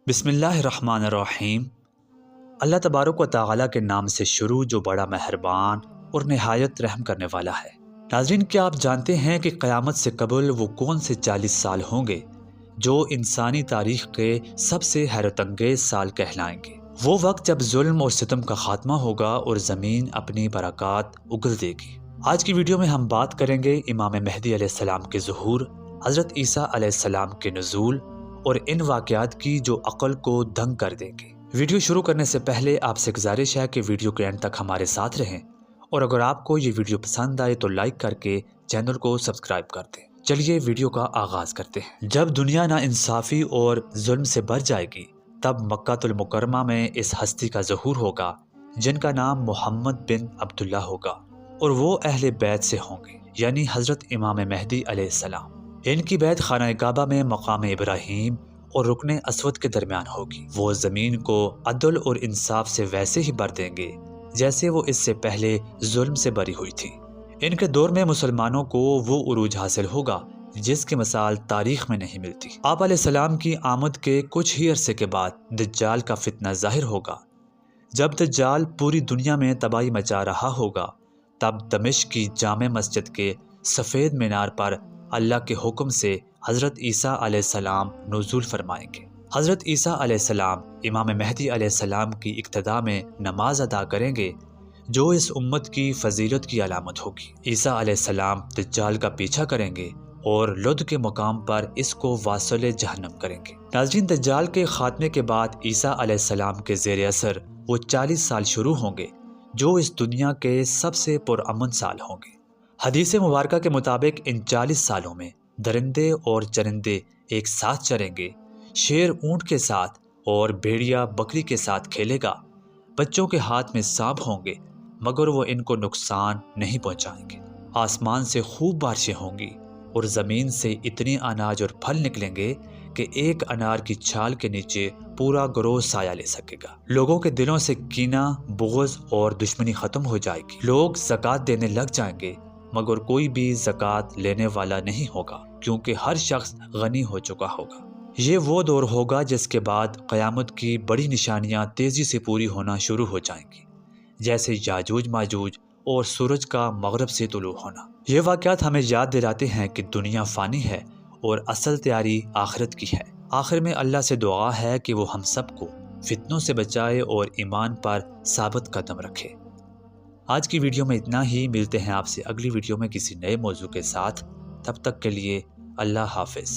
بسم اللہ الرحمن الرحیم۔ اللہ تبارک و تعالیٰ کے نام سے شروع جو بڑا مہربان اور نہایت رحم کرنے والا ہے۔ ناظرین، کیا آپ جانتے ہیں کہ قیامت سے قبل وہ کون سے 40 سال ہوں گے جو انسانی تاریخ کے سب سے حیرت انگیز سال کہلائیں گے؟ وہ وقت جب ظلم اور ستم کا خاتمہ ہوگا اور زمین اپنی برکات اگل دے گی۔ آج کی ویڈیو میں ہم بات کریں گے امام مہدی علیہ السلام کے ظہور، حضرت عیسیٰ علیہ السلام کے نزول اور ان واقعات کی جو عقل کو دنگ کر دیں گے۔ ویڈیو شروع کرنے سے پہلے آپ سے گزارش ہے کہ ویڈیو کے اینڈ تک ہمارے ساتھ رہیں، اور اگر آپ کو یہ ویڈیو پسند آئے تو لائک کر کے چینل کو سبسکرائب کر دیں۔ چلیے ویڈیو کا آغاز کرتے ہیں۔ جب دنیا نا انصافی اور ظلم سے بھر جائے گی، تب مکہ المکرمہ میں اس ہستی کا ظہور ہوگا جن کا نام محمد بن عبداللہ ہوگا، اور وہ اہل بیت سے ہوں گے، یعنی حضرت امام مہدی علیہ السلام۔ ان کی بیت خانہ کعبہ میں مقام ابراہیم اور رکن اسود کے درمیان ہوگی۔ وہ زمین کو عدل اور انصاف سے ویسے ہی بھر دیں گے جیسے وہ اس سے پہلے ظلم سے بری ہوئی تھی۔ ان کے دور میں مسلمانوں کو وہ عروج حاصل ہوگا جس کی مثال تاریخ میں نہیں ملتی۔ آپ علیہ السلام کی آمد کے کچھ ہی عرصے کے بعد دجال کا فتنہ ظاہر ہوگا۔ جب دجال پوری دنیا میں تباہی مچا رہا ہوگا، تب دمشق کی جامع مسجد کے سفید مینار پر اللہ کے حکم سے حضرت عیسیٰ علیہ السلام نزول فرمائیں گے۔ حضرت عیسیٰ علیہ السلام امام مہدی علیہ السلام کی اقتداء میں نماز ادا کریں گے جو اس امت کی فضیلت کی علامت ہوگی۔ عیسیٰ علیہ السلام دجال کا پیچھا کریں گے اور لد کے مقام پر اس کو واصل جہنم کریں گے۔ ناظرین، دجال کے خاتمے کے بعد عیسیٰ علیہ السلام کے زیر اثر وہ 40 سال شروع ہوں گے جو اس دنیا کے سب سے پرامن سال ہوں گے۔ حدیث مبارکہ کے مطابق ان 40 سالوں میں درندے اور چرندے ایک ساتھ چریں گے، شیر اونٹ کے ساتھ اور بھیڑیا بکری کے ساتھ کھیلے گا، بچوں کے ہاتھ میں سانپ ہوں گے مگر وہ ان کو نقصان نہیں پہنچائیں گے، آسمان سے خوب بارشیں ہوں گی اور زمین سے اتنے اناج اور پھل نکلیں گے کہ ایک انار کی چھال کے نیچے پورا گروہ سایہ لے سکے گا۔ لوگوں کے دلوں سے کینہ، بغض اور دشمنی ختم ہو جائے گی۔ لوگ زکوٰۃ دینے لگ جائیں گے مگر کوئی بھی زکوٰۃ لینے والا نہیں ہوگا کیونکہ ہر شخص غنی ہو چکا ہوگا۔ یہ وہ دور ہوگا جس کے بعد قیامت کی بڑی نشانیاں تیزی سے پوری ہونا شروع ہو جائیں گی، جیسے یاجوج ماجوج اور سورج کا مغرب سے طلوع ہونا۔ یہ واقعات ہمیں یاد دلاتے ہیں کہ دنیا فانی ہے اور اصل تیاری آخرت کی ہے۔ آخر میں اللہ سے دعا ہے کہ وہ ہم سب کو فتنوں سے بچائے اور ایمان پر ثابت قدم رکھے۔ آج کی ویڈیو میں اتنا ہی، ملتے ہیں آپ سے اگلی ویڈیو میں کسی نئے موضوع کے ساتھ۔ تب تک کے لیے اللہ حافظ۔